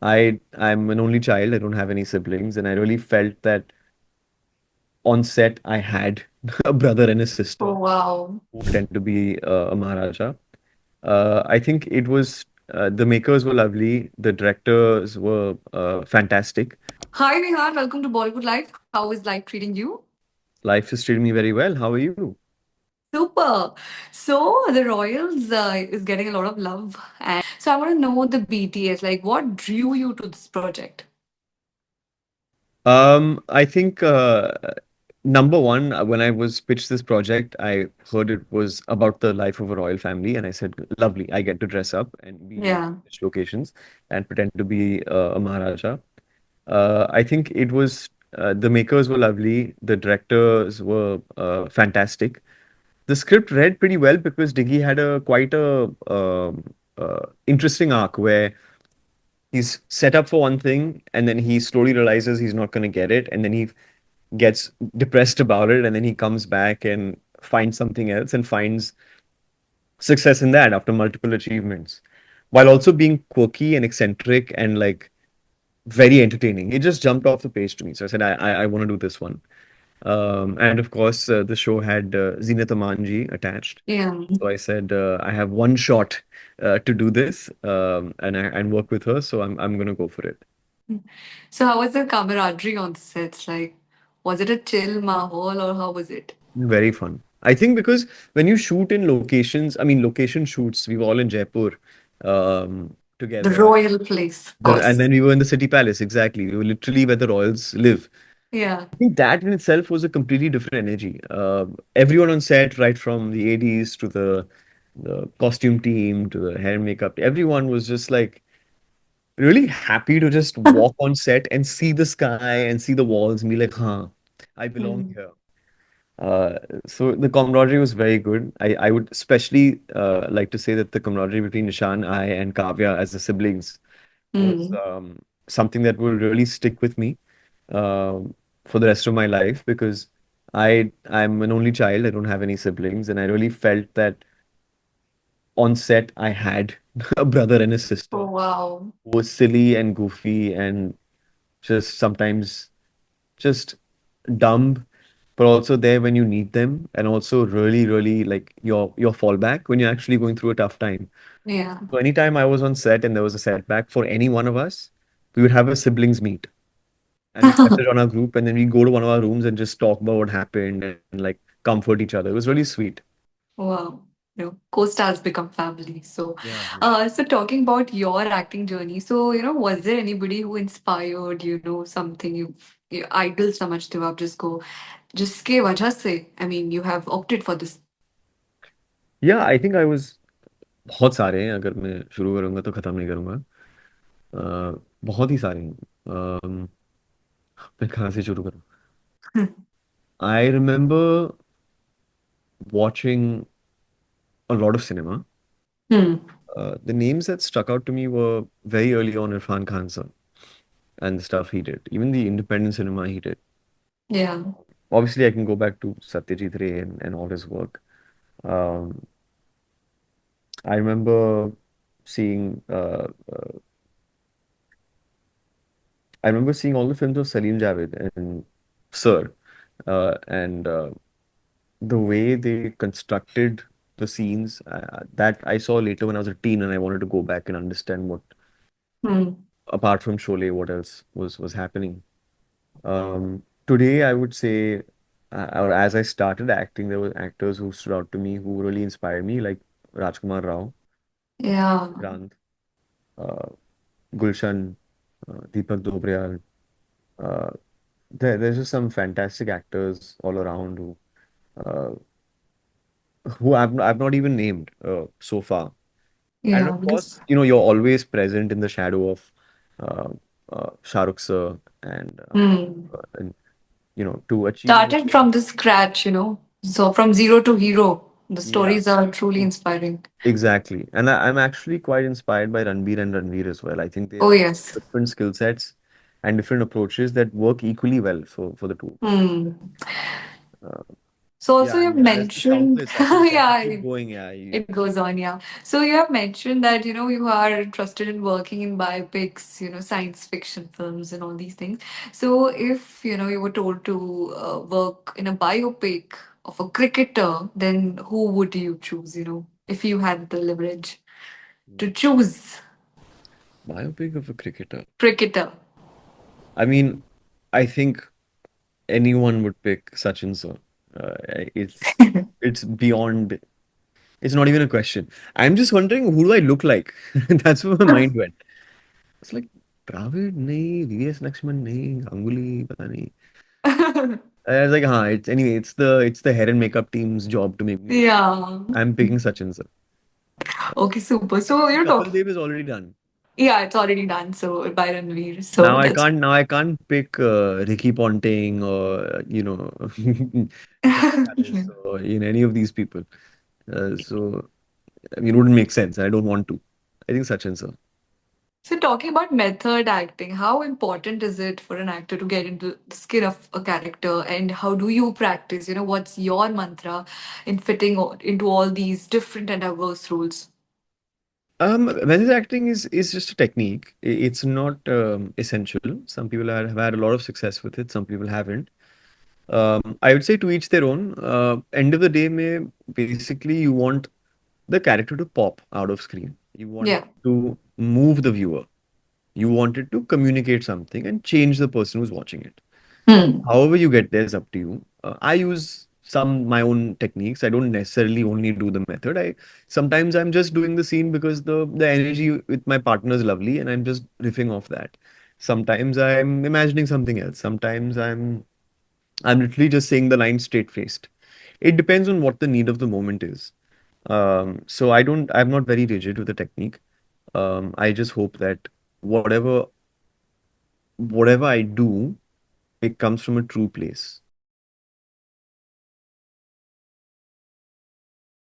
I'm an only child. I don't have any siblings, and I really felt that on set I had a brother and a Oh, sister wow. who pretend to be a Maharaja. I think it was the makers were lovely. The directors were fantastic. Hi, Vihaan. Welcome to Bollywood Life. How is life treating you? Life has treated me very well. How are you? Super. So, the Royals is getting a lot of love. And so, I want to know the BTS. Like, what drew you to this project? I think number one, when I was pitched this project, I heard it was about the life of a royal family, and I said, "Lovely! I get to dress up and be in Yeah. such locations and pretend to be a Maharaja." I think it was the makers were lovely, the directors were fantastic. The script read pretty well because Diggy had a quite a interesting arc where he's set up for one thing and then he slowly realizes he's not going to get it, and then he gets depressed about it, and then he comes back and finds something else and finds success in that after multiple achievements, while also being quirky and eccentric and like very entertaining. It just jumped off the page to me, so I said I want to do this one. And of course, the show had Zinat Amanji attached. Yeah. So I said, I have one shot to do this, and work with her. So I'm gonna go for it. So, how was the camaraderie on the sets? Like, was it a chill mahal or how was it? Very fun. I think because when you shoot in locations, I mean location shoots, we were all in Jaipur The together. royal place, of And course. then we were in the City Palace, exactly. We were literally where the royals live. Yeah. I think that in itself was a completely different energy. Everyone on set, right from the ADs to the costume team to the hair and makeup, everyone was just like really happy to just walk on set and see the sky and see the walls and be like, huh, I belong Hmm. here. Uh, so the camaraderie was very good. I would especially like to say that the camaraderie between Nishan, I, and Kavya as the siblings was Hmm. something that will really stick with me for the rest of my life because I'm an only child. I don't have any siblings, and I really felt that on set I had a brother and a sister Oh, wow. who was silly and goofy and just sometimes just dumb, but also there when you need them, and also really, really like your fallback when you're actually going through a tough time. Yeah. So anytime I was on set and there was a setback for any one of us, we would have a siblings meet and we'd message on our group, and then we go to one of our rooms and just talk about what happened and like comfort each other. It was really sweet. Wow. Co-stars become family. So, Yeah, yeah. so talking about your acting journey, so, was there anybody who inspired, something you idol समझते हो आप जिसको जिसके वजह से, I mean, you have opted for this? Yeah, I think I was बहुत सारे हैं, अगर मैं शुरू करूंगा तो खत्म नहीं करूंगा। बहुत ही सारे हैं। मैं कहाँ से शुरू करूँ? I remember watching a lot of cinema. Hmm. The names that stuck out to me were very early on Irfan Khan sir and the stuff he did, even the independent cinema he did. Yeah. Obviously, I can go back to Satyajit Ray and all his work. Um, I remember seeing I remember seeing all the films of Salim Javed and Sir, and the way they constructed the scenes that I saw later when I was a teen, and I wanted to go back and understand what, Hmm. apart from Sholay, what else was happening. Today, I would say, or as I started acting, there were actors who stood out to me who really inspired me, like Rajkumar Rao, Yeah. Grant, uh, Gulshan, Deepak Dobriyal. Uh, there's just some fantastic actors all around uh, who I've not even named so far. And Yeah. of Because course, you're always present in the shadow of uh, Shah Rukh sir, hmm. and to achieve what. Started from the scratch. So from zero to hero, the Yeah. stories are truly inspiring. Exactly. And I'm actually quite inspired by Ranbir and Ranveer as well. I think they Oh, have yes. different skill sets and different approaches that work equally well for the two. Hmm. So also Yeah, I you've mean, there's mentioned, countless. I can yeah, keep going. Yeah, you, it goes on, yeah. So you have mentioned that, you are interested in working in biopics, science fiction films and all these things. So if, you were told to work in a biopic of a cricketer, then who would you choose, if you had the leverage to choose biopic of a cricketer. cricketer? I mean, I think anyone would pick Sachin sir. It's beyond. It's not even a question. I'm just wondering, who do I look like? That's where my mind went. It's like Dravid nahi, VS Lakshman nahi, Ganguly, pata nahi. I was like, it's anyway. It's the hair and makeup team's job to make me look. Yeah. I'm picking Sachin sir. Okay, super. So you're Kapil talking. Dev is already done. Yeah, it's already done. So by Ranveer. Now So I that's. can't. Now I can't pick Ricky Ponting or Jack Harris or any of these people. So I mean, it wouldn't make sense. I don't want to. I think Sachin sir. So, talking about method acting, how important is it for an actor to get into the skin of a character, and how do you practice? What's your mantra in fitting into all these different and diverse roles? Method acting is just a technique. It's not essential. Some people have had a lot of success with it. Some people haven't. I would say to each their own. End of the day, may basically you want the character to pop out of screen. You want Yeah. it to move the viewer. You want it to communicate something and change the person who's watching it. Hmm. However you get there is up to you. I use some my own techniques. I don't necessarily only do the method. I sometimes I'm just doing the scene because the energy with my partner is lovely and I'm just riffing off that. Sometimes I'm imagining something else. Sometimes I'm literally just saying the line straight faced. It depends on what the need of the moment is. So I'm not very rigid with the technique. I just hope that whatever whatever I do, it comes from a true place.